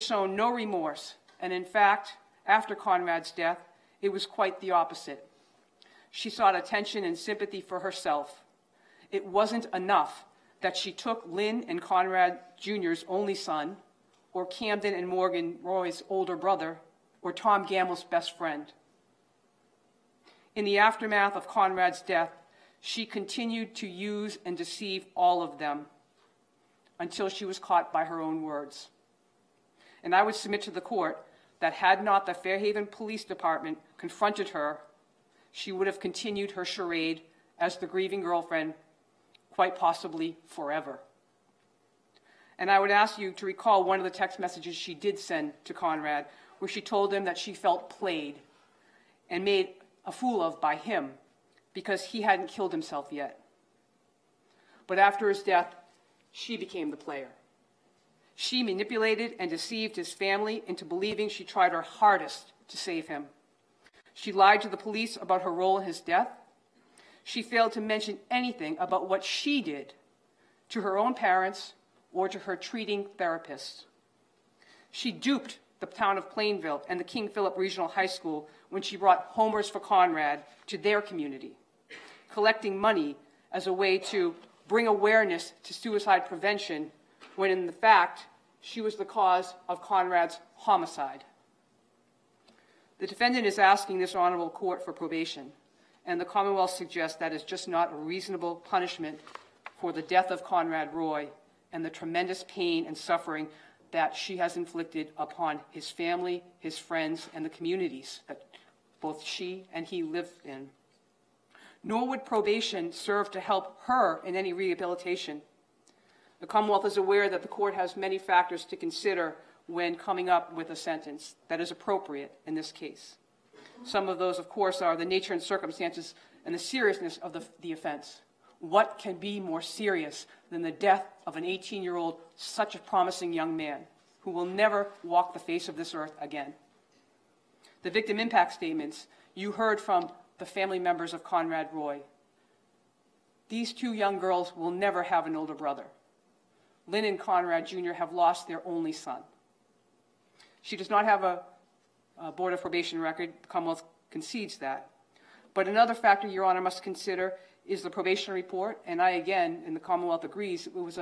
shown no remorse, and in fact, after Conrad's death, it was quite the opposite. She sought attention and sympathy for herself. It wasn't enough that she took Lynn and Conrad Jr.'s only son, or Camden and Morgan Roy's older brother, or Tom Gamble's best friend. In the aftermath of Conrad's death, she continued to use and deceive all of them until she was caught by her own words. And I would submit to the court that had not the Fairhaven Police Department confronted her, she would have continued her charade as the grieving girlfriend, quite possibly forever. And I would ask you to recall one of the text messages she did send to Conrad, where she told him that she felt played and made a fool of by him because he hadn't killed himself yet. But after his death, she became the player. She manipulated and deceived his family into believing she tried her hardest to save him. She lied to the police about her role in his death. She failed to mention anything about what she did to her own parents or to her treating therapist. She duped the town of Plainville and the King Philip Regional High School when she brought Homers for Conrad to their community, collecting money as a way to bring awareness to suicide prevention, when in fact, she was the cause of Conrad's homicide. The defendant is asking this honorable court for probation, and the Commonwealth suggests that is just not a reasonable punishment for the death of Conrad Roy and the tremendous pain and suffering that she has inflicted upon his family, his friends, and the communities that both she and he lived in. Nor would probation serve to help her in any rehabilitation. The Commonwealth is aware that the court has many factors to consider when coming up with a sentence that is appropriate in this case. Some of those, of course, are the nature and circumstances and the seriousness of the offense. What can be more serious than the death of an 18-year-old, such a promising young man who will never walk the face of this earth again? The victim impact statements you heard from the family members of Conrad Roy. These two young girls will never have an older brother. Lynn and Conrad Jr. have lost their only son. She does not have a Board of Probation record. The Commonwealth concedes that. But another factor Your Honor must consider is the probation report, and I again, and the Commonwealth agrees, it was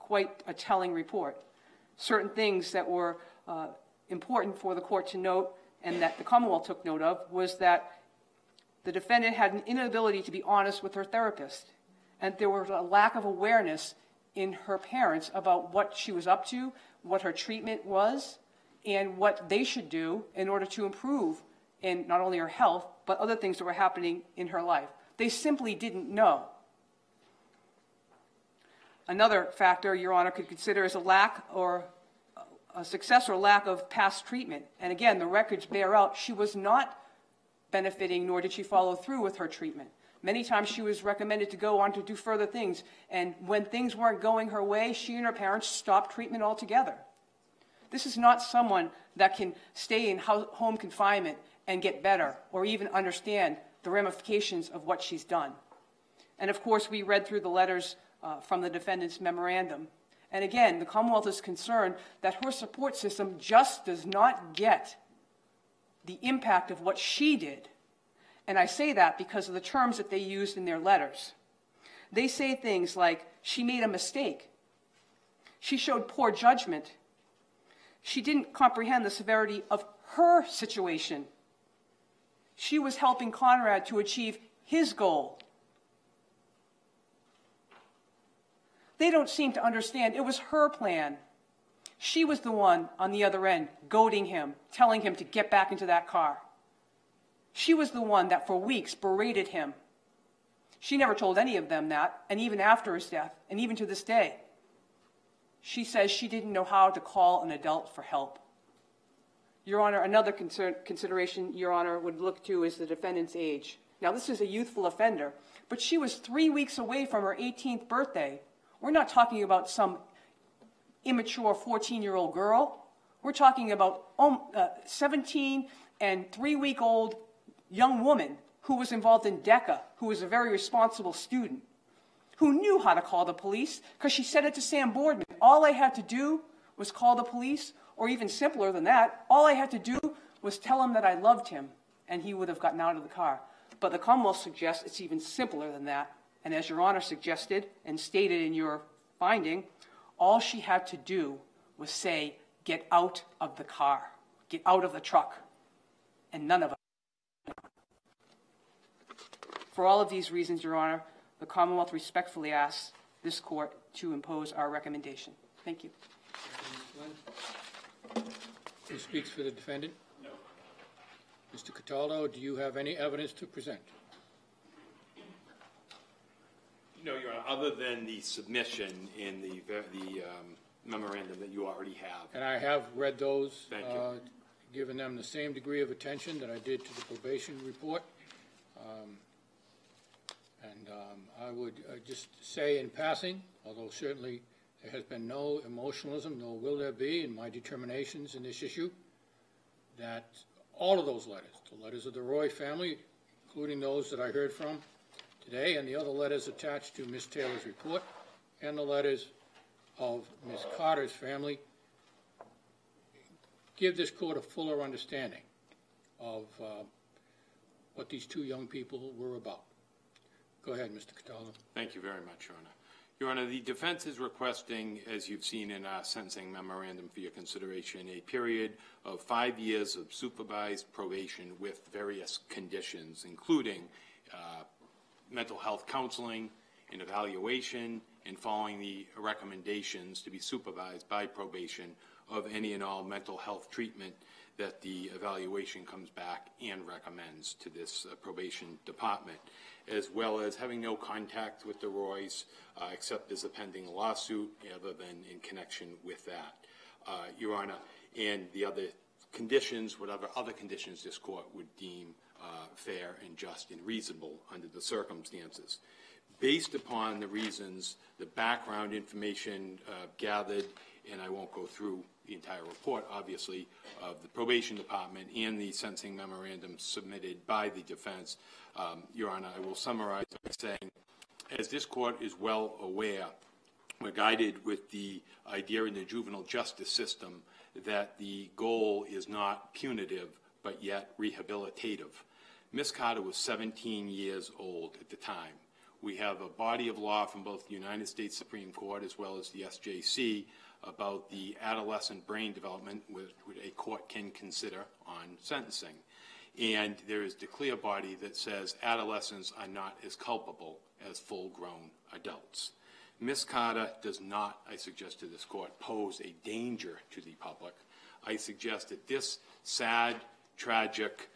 quite a telling report. Certain things that were important for the court to note and that the Commonwealth took note of was that the defendant had an inability to be honest with her therapist, and there was a lack of awareness in her parents about what she was up to, what her treatment was, and what they should do in order to improve in not only her health, but other things that were happening in her life. They simply didn't know. Another factor Your Honor could consider is a lack or a success or lack of past treatment. And again, the records bear out she was not benefiting, nor did she follow through with her treatment. Many times she was recommended to go on to do further things, and when things weren't going her way, she and her parents stopped treatment altogether. This is not someone that can stay in home confinement and get better, or even understand the ramifications of what she's done. And of course, we read through the letters from the defendant's memorandum. And again, the Commonwealth is concerned that her support system just does not get the impact of what she did. And I say that because of the terms that they used in their letters. They say things like, she made a mistake. She showed poor judgment. She didn't comprehend the severity of her situation. She was helping Conrad to achieve his goal. They don't seem to understand it was her plan. She was the one on the other end, goading him, telling him to get back into that car. She was the one that for weeks berated him. She never told any of them that, and even after his death, and even to this day, she says she didn't know how to call an adult for help. Your Honor, another consideration Your Honor would look to is the defendant's age. Now, this is a youthful offender, but she was 3 weeks away from her 18th birthday. We're not talking about some immature 14-year-old girl. We're talking about 17 and 3-week-old young woman who was involved in DECA, who was a very responsible student, who knew how to call the police because she said it to Sam Boardman. All I had to do was call the police, Or even simpler than that, all I had to do was tell him that I loved him, and he would have gotten out of the car. But the Commonwealth suggests it's even simpler than that. And as Your Honor suggested and stated in your finding, all she had to do was say, get out of the car, get out of the truck, and none of it. For all of these reasons, Your Honor, the Commonwealth respectfully asks this court to impose our recommendation. Thank you. Who speaks for the defendant? No. Mr. Cataldo, do you have any evidence to present? No, Your Honor, other than the submission in the memorandum that you already have. And I have read those. Thank you. Given them the same degree of attention that I did to the probation report. I would just say in passing, although certainly there has been no emotionalism, nor will there be in my determinations in this issue, that all of those letters, the letters of the Roy family, including those that I heard from today, and the other letters attached to Ms. Taylor's report, and the letters of Ms. Carter's family, give this court a fuller understanding of what these two young people were about. Go ahead, Mr. Cataldo. Thank you very much, Your Honor. Your Honor, the defense is requesting, as you've seen in our sentencing memorandum for your consideration, a period of 5 years of supervised probation with various conditions, including mental health counseling and evaluation, and following the recommendations to be supervised by probation of any and all mental health treatment that the evaluation comes back and recommends to this probation department, as well as having no contact with the Roys except as a pending lawsuit, other than in connection with that. Your Honor, and the other conditions, whatever other conditions this court would deem fair and just and reasonable under the circumstances. Based upon the reasons, the background information gathered, and I won't go through the entire report, obviously, of the probation department and the sentencing memorandum submitted by the defense, Your Honor, I will summarize by saying, as this court is well aware, we're guided with the idea in the juvenile justice system that the goal is not punitive, but yet rehabilitative. Ms. Carter was 17 years old at the time. We have a body of law from both the United States Supreme Court as well as the SJC about the adolescent brain development which a court can consider on sentencing. And there is the clear body that says adolescents are not as culpable as full-grown adults. Ms. Carter does not, I suggest to this court, pose a danger to the public. I suggest that this sad, tragic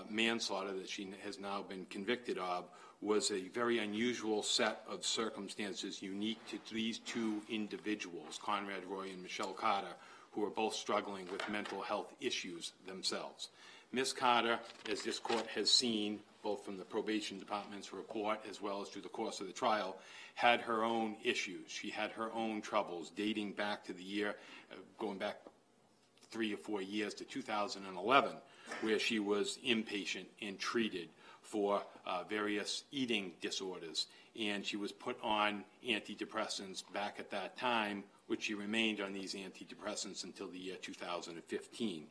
manslaughter that she has now been convicted of was a very unusual set of circumstances unique to these two individuals, Conrad Roy and Michelle Carter, who are both struggling with mental health issues themselves. Ms. Carter, as this court has seen, both from the probation department's report as well as through the course of the trial, had her own issues. She had her own troubles dating back to the year, going back 3 or 4 years to 2011, where she was inpatient and treated for various eating disorders, and she was put on antidepressants back at that time, which she remained on these antidepressants until the year 2015.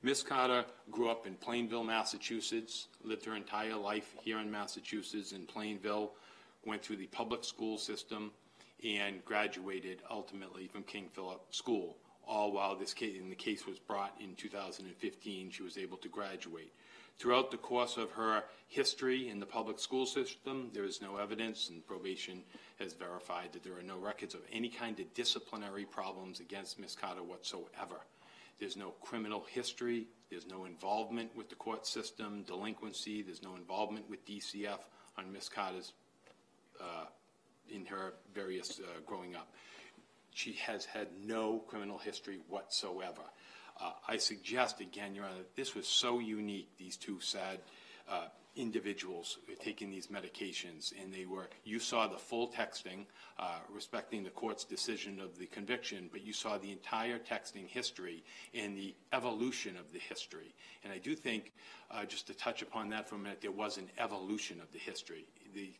Ms. Carter grew up in Plainville, Massachusetts, lived her entire life here in Massachusetts in Plainville, went through the public school system, and graduated ultimately from King Philip School. All while this case, and the case was brought in 2015, she was able to graduate. Throughout the course of her history in the public school system, there is no evidence, and probation has verified that there are no records of any kind of disciplinary problems against Ms. Carter whatsoever. There's no criminal history, there's no involvement with the court system, delinquency, there's no involvement with DCF on Ms. Carter's, in her various growing up. She has had no criminal history whatsoever. I suggest, again, Your Honor, that this was so unique, these two sad individuals taking these medications, and they were, you saw the full texting, respecting the court's decision of the conviction, but you saw the entire texting history and the evolution of the history. And I do think, just to touch upon that for a minute, there was an evolution of the history. The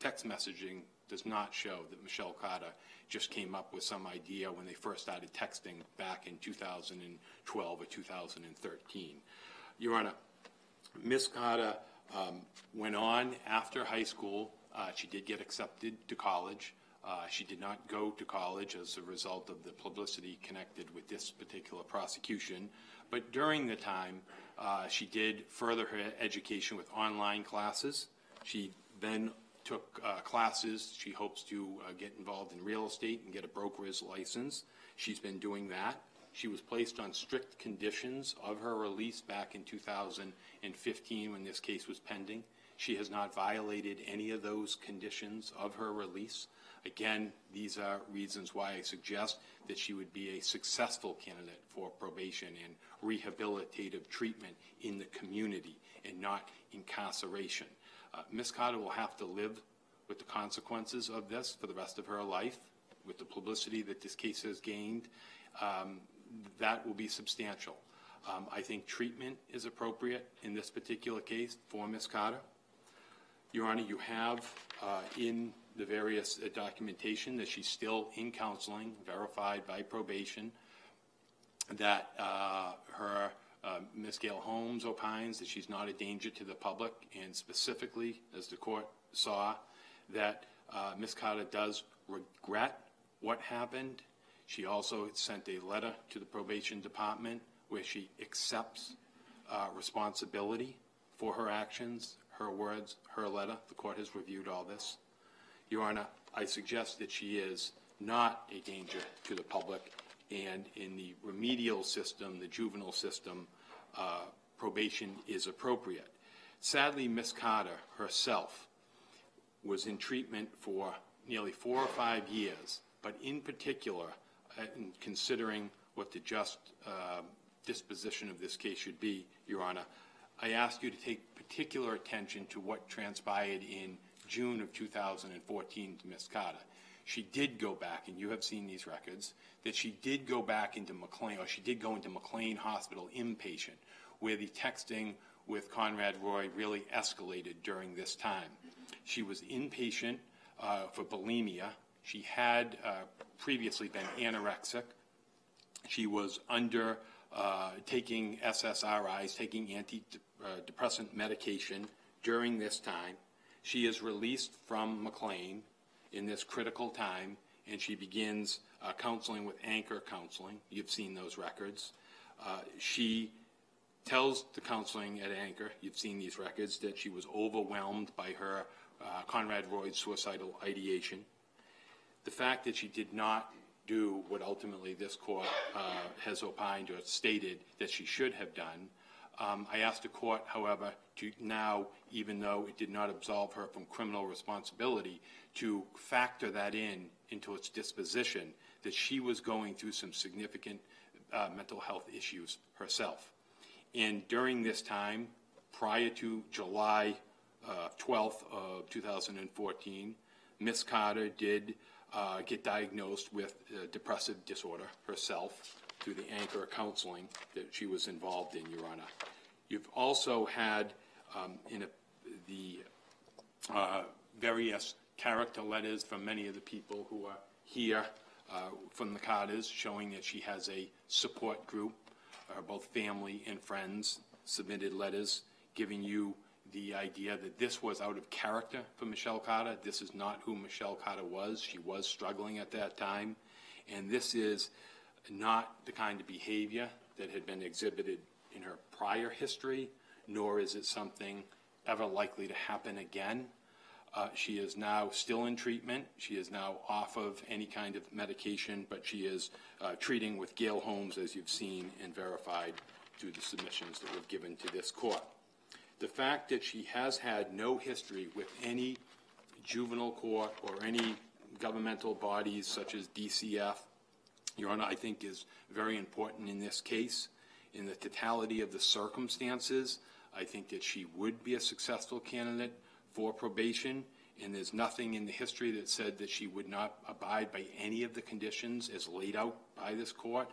text messaging does not show that Michelle Carter just came up with some idea when they first started texting back in 2012 or 2013. Your Honor, Ms. Carter went on after high school. She did get accepted to college. She did not go to college as a result of the publicity connected with this particular prosecution. But during the time, she did further her education with online classes. She then took classes. She hopes to get involved in real estate and get a broker's license. She's been doing that. She was placed on strict conditions of her release back in 2015 when this case was pending. She has not violated any of those conditions of her release. Again, these are reasons why I suggest that she would be a successful candidate for probation and rehabilitative treatment in the community and not incarceration. Ms. Carter will have to live with the consequences of this for the rest of her life, with the publicity that this case has gained. That will be substantial. I think treatment is appropriate in this particular case for Ms. Carter. Your Honor, you have in the various documentation that she's still in counseling, verified by probation, that Ms. Gail Holmes opines that she's not a danger to the public, and specifically, as the court saw, that Ms. Carter does regret what happened. She also sent a letter to the probation department where she accepts responsibility for her actions, her words, her letter. The court has reviewed all this. Your Honor, I suggest that she is not a danger to the public, and in the remedial system, the juvenile system, probation is appropriate. Sadly, Ms. Carter herself was in treatment for nearly 4 or 5 years, but in particular, considering what the just disposition of this case should be, Your Honor, I ask you to take particular attention to what transpired in June of 2014 to Ms. Carter. She did go back, and you have seen these records, that she did go back into McLean, or she did go into McLean Hospital inpatient, where the texting with Conrad Roy really escalated during this time. She was inpatient for bulimia. She had previously been anorexic. She was under taking SSRIs, taking antidepressant medication during this time. She is released from McLean in this critical time, and she begins counseling with Anchor Counseling. You've seen those records. She tells the counseling at Anchor, you've seen these records, that she was overwhelmed by her Conrad Roy's suicidal ideation. The fact that she did not do what ultimately this court has opined or stated that she should have done, I asked the court, however, to now, even though it did not absolve her from criminal responsibility, to factor that into its disposition, that she was going through some significant mental health issues herself. And during this time, prior to July 12th of 2014, Ms. Carter did get diagnosed with depressive disorder herself through the Anchor Counseling that she was involved in, Your Honor. You've also had the various character letters from many of the people who are here from the Carters showing that she has a support group. Both family and friends submitted letters giving you the idea that this was out of character for Michelle Carter. This is not who Michelle Carter was. She was struggling at that time. And this is not the kind of behavior that had been exhibited in her prior history, nor is it something ever likely to happen again. She is now still in treatment. She is now off of any kind of medication, but she is treating with Gail Holmes, as you've seen and verified through the submissions that were given to this court. The fact that she has had no history with any juvenile court or any governmental bodies such as DCF, Your Honor, I think is very important in this case. In the totality of the circumstances, I think that she would be a successful candidate for probation, and there's nothing in the history that said that she would not abide by any of the conditions as laid out by this court.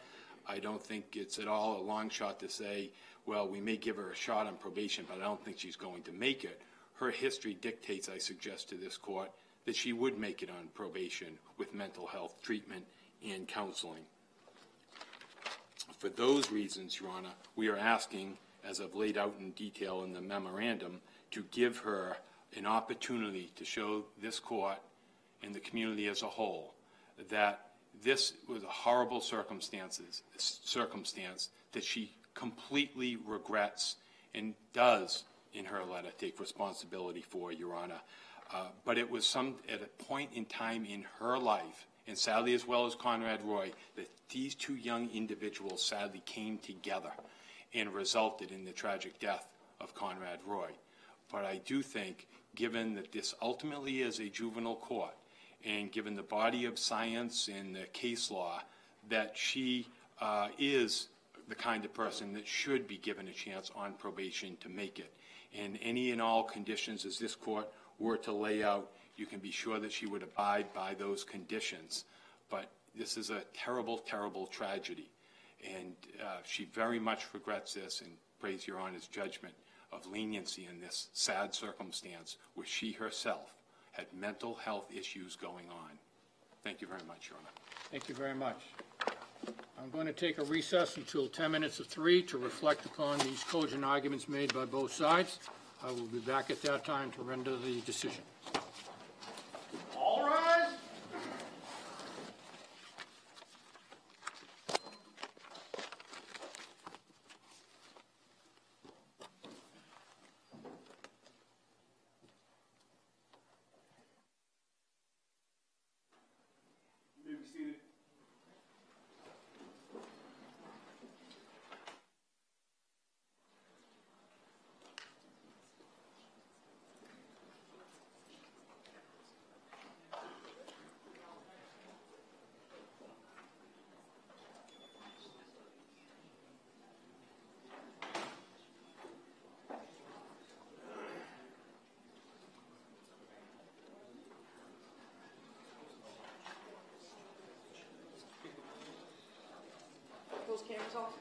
I don't think it's at all a long shot to say, well, we may give her a shot on probation, but I don't think she's going to make it. Her history dictates, I suggest to this court, that she would make it on probation with mental health treatment and counseling. For those reasons, Your Honor, we are asking, as I've laid out in detail in the memorandum, to give her an opportunity to show this court and the community as a whole that this was a horrible circumstance that she completely regrets and does, in her letter, take responsibility for, Your Honor. But it was at a point in time in her life, and sadly as well as Conrad Roy, that these two young individuals sadly came together and resulted in the tragic death of Conrad Roy. But I do think, given that this ultimately is a juvenile court, and given the body of science and the case law, that she is the kind of person that should be given a chance on probation to make it. And any and all conditions, as this court were to lay out, you can be sure that she would abide by those conditions. But this is a terrible, terrible tragedy. And she very much regrets this and prays Your Honor's judgment of leniency in this sad circumstance where she herself had mental health issues going on. Thank you very much, Your Honor. Thank you very much. I'm going to take a recess until 10 minutes of 3 to reflect upon these cogent arguments made by both sides. I will be back at that time to render the decision. All rise. You may be seated. Those cameras off?